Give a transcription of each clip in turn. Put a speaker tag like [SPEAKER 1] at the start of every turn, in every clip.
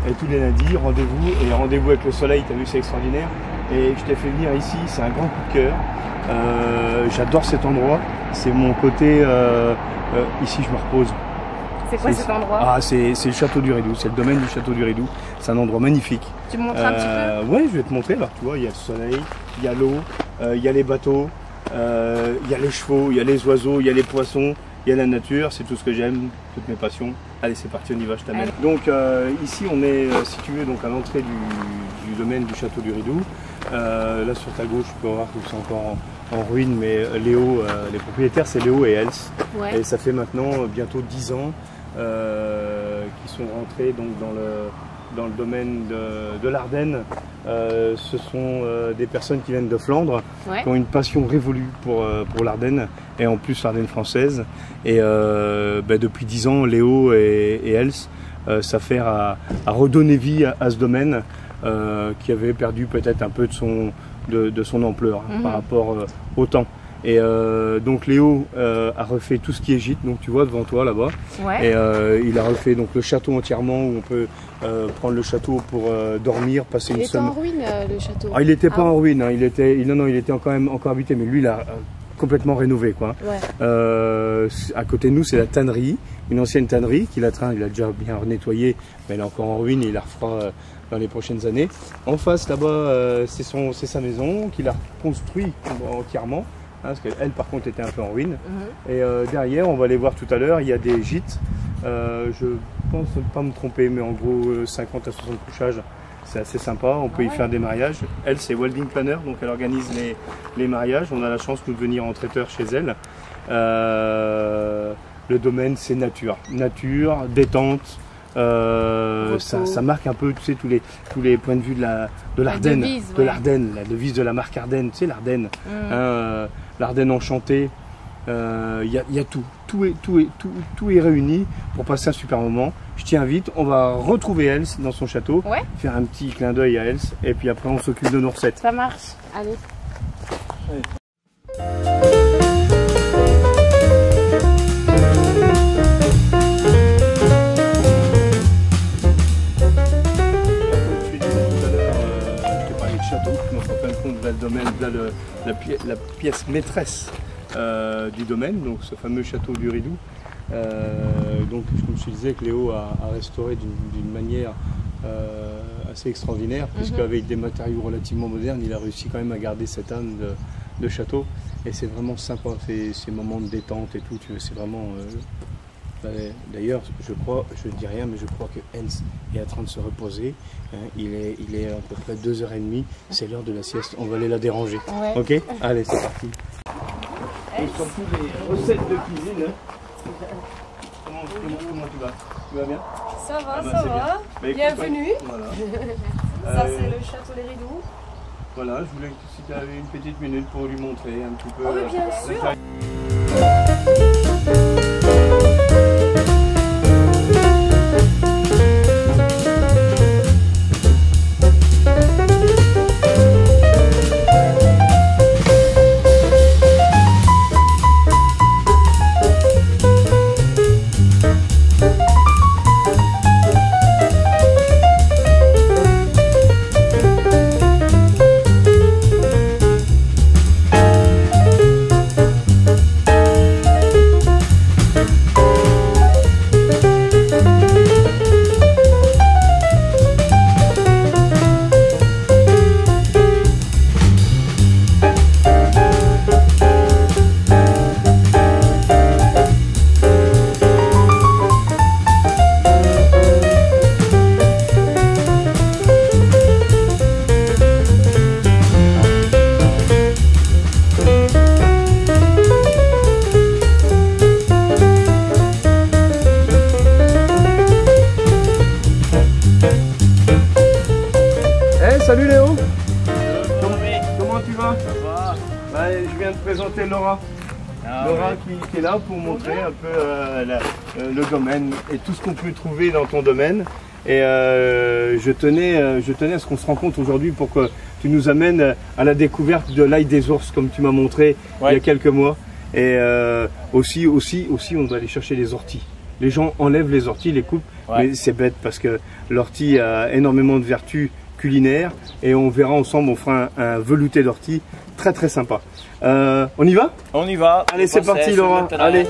[SPEAKER 1] Et tous les lundis, rendez-vous avec le soleil, t'as vu, c'est extraordinaire. Et je t'ai fait venir ici, c'est un grand coup de cœur. J'adore cet endroit, c'est mon côté, ici je me repose.
[SPEAKER 2] C'est quoi cet endroit?
[SPEAKER 1] Ah, c'est le château du Ridou, c'est le domaine du château du Ridou. C'est un endroit magnifique.
[SPEAKER 2] Tu me montres un petit peu?
[SPEAKER 1] Oui, je vais te montrer. Alors, tu vois, il y a le soleil, il y a l'eau, il y a les bateaux, il y a les chevaux, il y a les oiseaux, il y a les poissons, il y a la nature. C'est tout ce que j'aime, toutes mes passions. Allez, c'est parti, on y va, je t'amène. Donc, ici, on est, si tu veux, donc à l'entrée du domaine du château du Ridou. Là, sur ta gauche, tu peux voir que c'est encore en ruine, mais Léo, les propriétaires, c'est Léo et Else. Ouais. Et ça fait maintenant bientôt 10 ans qui sont rentrés donc, dans le domaine de l'Ardenne. Ce sont des personnes qui viennent de Flandre, ouais, qui ont une passion révolue pour l'Ardenne, et en plus l'Ardenne française. Et depuis 10 ans, Léo et Else s'affairent à redonner vie à ce domaine qui avait perdu peut-être un peu de son ampleur par rapport au temps. Et donc Léo a refait tout ce qui est gîte, donc tu vois devant toi là-bas. Ouais. Et il a refait donc le château entièrement, où on peut prendre le château pour dormir, passer une semaine.
[SPEAKER 2] Il était en ruine le château?
[SPEAKER 1] Ah, il n'était pas en ruine, hein. Il était quand même encore habité, mais lui il a complètement rénové, quoi. Ouais. À côté de nous, c'est la tannerie, une ancienne tannerie qu'il a déjà bien nettoyée, mais elle est encore en ruine et il la refera dans les prochaines années. En face là-bas, c'est sa maison qu'il a reconstruit entièrement. Parce qu'elle par contre était un peu en ruine. Et derrière, on va aller voir tout à l'heure, il y a des gîtes. Je pense ne pas me tromper, mais en gros 50 à 60 couchages, c'est assez sympa. On peut y faire des mariages. Elle, c'est wedding planner, donc elle organise les mariages. On a la chance nous, de venir en traiteur chez elle. Le domaine, c'est nature, détente. Ça marque un peu, tu sais, tous les points de vue de l'Ardenne, la devise de la marque Ardenne, tu sais, l'Ardenne, l'Ardenne enchantée. Il y a tout est réuni pour passer un super moment. Je t'y invite, on va retrouver Else dans son château, ouais, faire un petit clin d'œil à Else, et puis après on s'occupe de nos recettes.
[SPEAKER 2] Ça marche, allez.
[SPEAKER 1] La pièce maîtresse du domaine, donc ce fameux château du Ridou. Donc, comme je te disais, que Léo a restauré d'une manière assez extraordinaire, puisqu'avec des matériaux relativement modernes, il a réussi quand même à garder cette âme de château. Et c'est vraiment sympa, ces moments de détente et tout. C'est vraiment. D'ailleurs, je ne dis rien, mais je crois que Else est en train de se reposer. Il est à peu près 2h30, c'est l'heure de la sieste. On va aller la déranger. Ouais. Ok? Allez, c'est parti. Et surtout les recettes de cuisine. Comment tu vas? Tu vas bien?
[SPEAKER 2] Ça va, ça va. Bah, bienvenue. Voilà. Ça, c'est le château des Ridou.
[SPEAKER 1] Voilà, je voulais que si tu avais une petite minute pour lui montrer un petit peu.
[SPEAKER 2] Oh, oui, bien sûr.
[SPEAKER 1] va? Ça va. Je viens de présenter Laura. Laura qui est là pour montrer un peu le domaine et tout ce qu'on peut trouver dans ton domaine. Et je tenais à ce qu'on se rencontre aujourd'hui pour que tu nous amènes à la découverte de l'ail des ours comme tu m'as montré il y a quelques mois. Et aussi on doit aller chercher les orties. Les gens enlèvent les orties, les coupent, mais c'est bête parce que l'ortie a énormément de vertus culinaires et on verra ensemble, on fera un velouté d'ortie très très sympa. On y va?
[SPEAKER 3] On y va.
[SPEAKER 1] Allez, c'est parti Laura. Allez.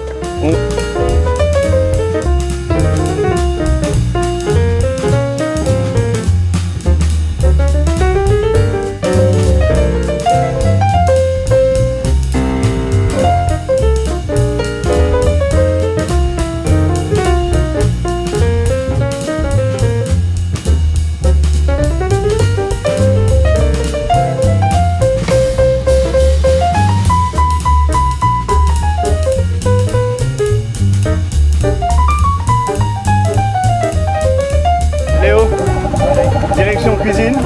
[SPEAKER 1] Cuisine,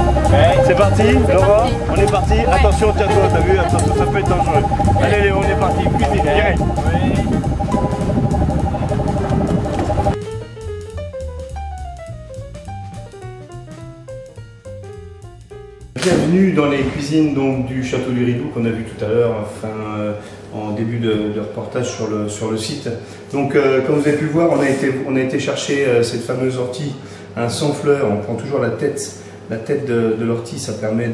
[SPEAKER 1] c'est parti, Laura, on est parti, attention, tiens-toi, t'as vu, attention, ça peut être dangereux. Allez Léo, on est parti, cuisine, direct. Bienvenue dans les cuisines donc, du Château du Ridoux qu'on a vu tout à l'heure, en début de reportage sur le site. Donc comme vous avez pu le voir, on a été chercher cette fameuse ortie, un sans fleurs, on prend toujours la tête de l'ortie, ça permet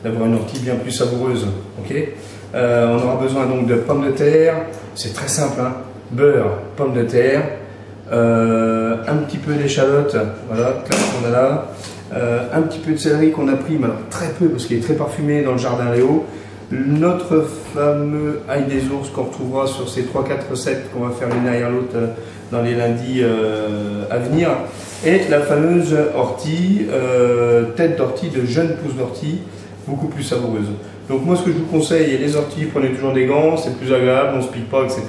[SPEAKER 1] d'avoir une ortie bien plus savoureuse. Okay, on aura besoin donc de pommes de terre, c'est très simple, hein, beurre, pommes de terre, un petit peu d'échalote, voilà, qu'on a là, un petit peu de céleri qu'on a pris, mais alors très peu parce qu'il est très parfumé dans le jardin Léo, notre fameux ail des ours qu'on retrouvera sur ces 3-4 recettes qu'on va faire l'une derrière l'autre dans les lundis à venir. Et la fameuse ortie, tête d'ortie, de jeune pousse d'ortie, beaucoup plus savoureuse. Donc moi ce que je vous conseille, les orties, prenez toujours des gants, c'est plus agréable, on ne se pique pas, etc.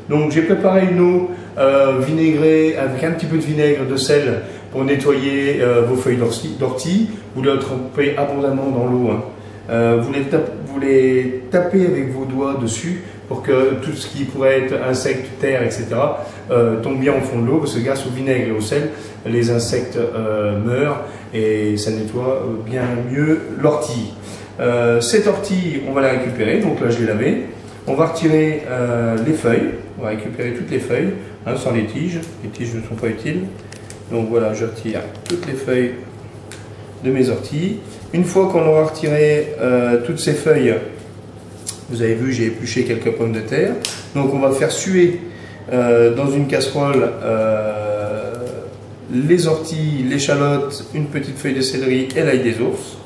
[SPEAKER 1] Donc j'ai préparé une eau vinaigrée avec un petit peu de vinaigre, de sel pour nettoyer vos feuilles d'ortie. Vous les trempez abondamment dans l'eau. Hein. Vous les tapez avec vos doigts dessus pour que tout ce qui pourrait être insectes, terre, etc. Tombe bien au fond de l'eau, parce que grâce au vinaigre et au sel, les insectes meurent et ça nettoie bien mieux l'ortie. Cette ortie, on va la récupérer, donc là je l'ai lavée. On va retirer les feuilles, on va récupérer toutes les feuilles, hein, sans les tiges ne sont pas utiles. Donc voilà, je retire toutes les feuilles de mes orties. Une fois qu'on aura retiré toutes ces feuilles, vous avez vu, j'ai épluché quelques pommes de terre. Donc on va faire suer dans une casserole les orties, l'échalote, une petite feuille de céleri et l'ail des ours.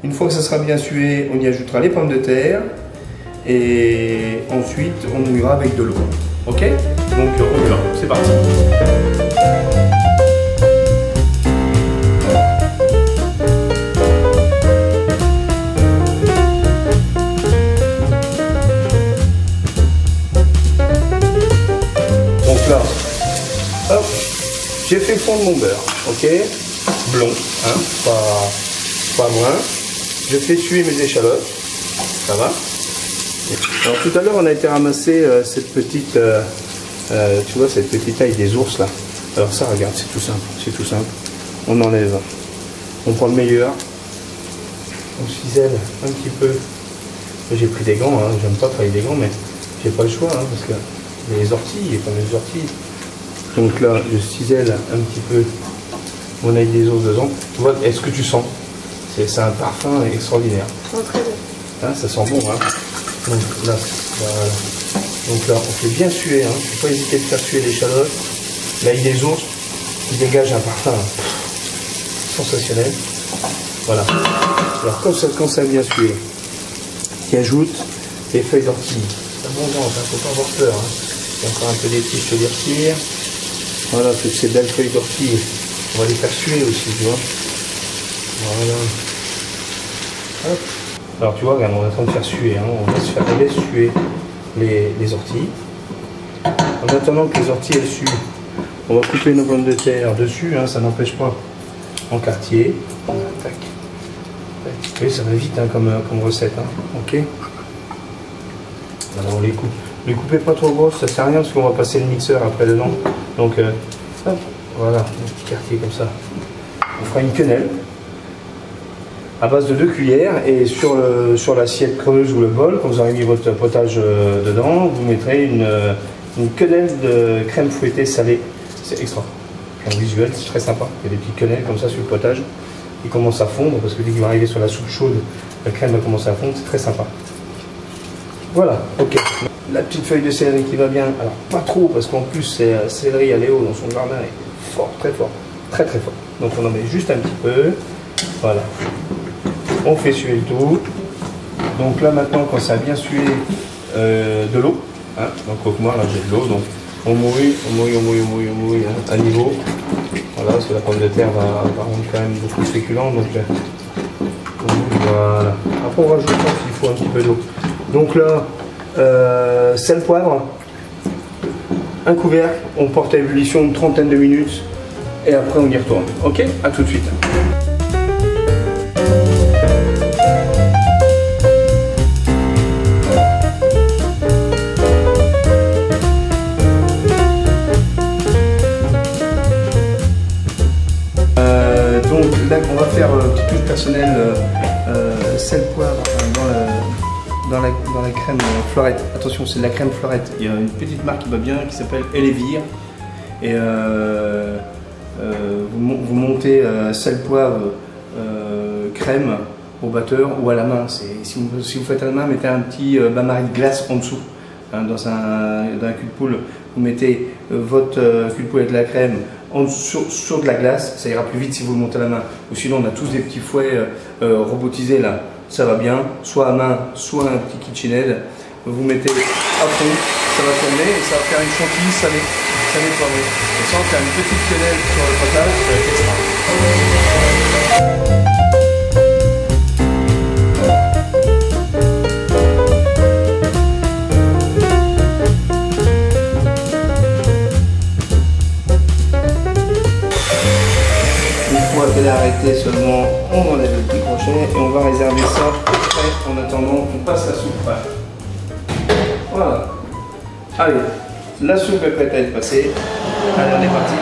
[SPEAKER 1] Une fois que ça sera bien sué, on y ajoutera les pommes de terre et ensuite on mouillera avec de l'eau. Ok? Donc on y va, c'est parti. Là, hop, j'ai fait fondre mon beurre, ok, blond, hein, pas brun. Je fais suer mes échalotes, ça va. Alors tout à l'heure on a été ramasser cette petite, tu vois, cette petite ail des ours là. Alors ça, regarde, c'est tout simple. On enlève, on prend le meilleur, on cisèle un petit peu. J'ai pris des gants, hein, j'aime pas travailler des gants, mais j'ai pas le choix, hein, parce que les orties, les fameuses orties. Donc là, je cisèle un petit peu mon ail des ours dedans. Tu vois, est-ce que tu sens? C'est un parfum extraordinaire.
[SPEAKER 2] Très bien.
[SPEAKER 1] Hein, ça sent bon, hein. Donc là, voilà. Donc là, on fait bien suer. Hein. Faut pas hésiter de faire suer l'échalote. L'ail des ours, il dégage un parfum sensationnel. Voilà. Alors quand ça a bien sué, qui ajoute les feuilles d'ortie. C'est abondant, hein, faut pas avoir peur. Hein. Il y a encore un peu des tiges, je les retire. Voilà, toutes ces belles feuilles d'ortie, on va les faire suer aussi, tu vois. Voilà. Hop. Alors tu vois, regarde, on est en train de faire suer, hein. On va se faire laisser suer les orties. En attendant que les orties elles suent, on va couper nos pommes de terre dessus, hein, ça n'empêche pas, en quartier. Voilà, tac, tac, Oui, ça va vite hein, comme recette. Hein. Ok. Alors on les coupe. Ne les coupez pas trop grosses, ça sert à rien parce qu'on va passer le mixeur après dedans. Donc hop, voilà, un petit quartier comme ça. On fera une quenelle à base de 2 cuillères et sur l'assiette creuse ou le bol, quand vous aurez mis votre potage dedans, vous mettrez une quenelle de crème fouettée salée. C'est extra. En visuel, c'est très sympa. Il y a des petites quenelles comme ça sur le potage. Il commence à fondre parce que dès qu'il va arriver sur la soupe chaude, la crème va commencer à fondre. C'est très sympa. Voilà, ok. La petite feuille de céleri qui va bien. Alors pas trop parce qu'en plus c'est céleri à Léo dans son jardin est fort, très fort, très très fort. Donc on en met juste un petit peu. Voilà. On fait suer le tout. Donc là maintenant quand ça a bien sué de l'eau, hein, donc moi là j'ai de l'eau, donc on mouille hein, à niveau. Voilà, parce que la pomme de terre va rendre quand même beaucoup de féculents. Donc voilà. Après on rajoute s'il faut un petit peu d'eau. Donc là, sel, poivre, un couvercle, on porte à ébullition une trentaine de minutes et après on y retourne. Ok, à tout de suite. Donc là on va faire petite touche personnelle sel, poivre dans la crème Fleurette. Attention, c'est de la crème Fleurette. Il y a une petite marque qui va bien qui s'appelle Elevir. Et vous montez sel, poivre, crème au batteur ou à la main. Si vous faites à la main, mettez un petit bain-marie de glace en dessous. Hein, dans un cul de poule, vous mettez votre cul de poule avec de la crème sur de la glace, ça ira plus vite si vous le montez à la main. Ou sinon, on a tous des petits fouets robotisés là. Ça va bien, soit à main, soit un petit KitchenAid. Vous mettez à fond, ça va tourner et ça va faire une chantilly salée poivrée. Et ça, on fait une petite quenelle sur le potage, ça va être extra. Qu'elle est arrêtée seulement, on enlève le petit crochet et on va réserver ça prêt en attendant qu'on passe la soupe. Voilà. Allez, la soupe est prête à être passée. Allez, on est parti.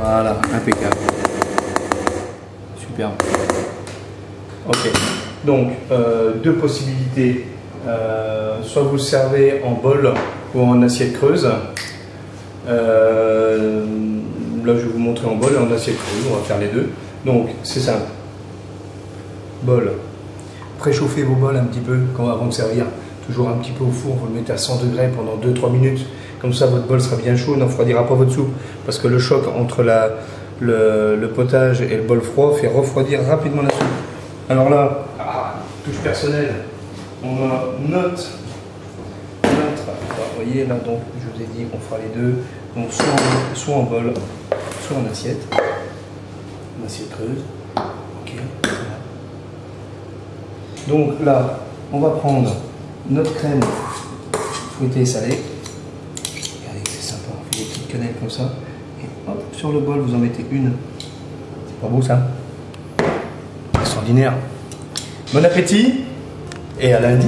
[SPEAKER 1] Voilà, impeccable. Super. Ok. Donc, deux possibilités. Soit vous le servez en bol ou en assiette creuse. Là, je vais vous montrer en bol et en assiette creuse. On va faire les deux. Donc, c'est simple. Bol. Préchauffez vos bols un petit peu avant de servir. Toujours un petit peu au four. Vous le mettez à 100 degrés pendant 2-3 minutes. Comme ça, votre bol sera bien chaud, ne refroidira pas votre soupe. Parce que le choc entre le potage et le bol froid fait refroidir rapidement la soupe. Alors là, touche personnelle, on a notre vous voyez là, donc je vous ai dit qu'on fera les deux. Donc soit en bol, soit en assiette. Une assiette creuse. Ok. Donc là, on va prendre notre crème fouettée et salée. Des petites quenelles comme ça et hop, sur le bol vous en mettez une. C'est pas beau ça? Extraordinaire. Bon appétit et à lundi.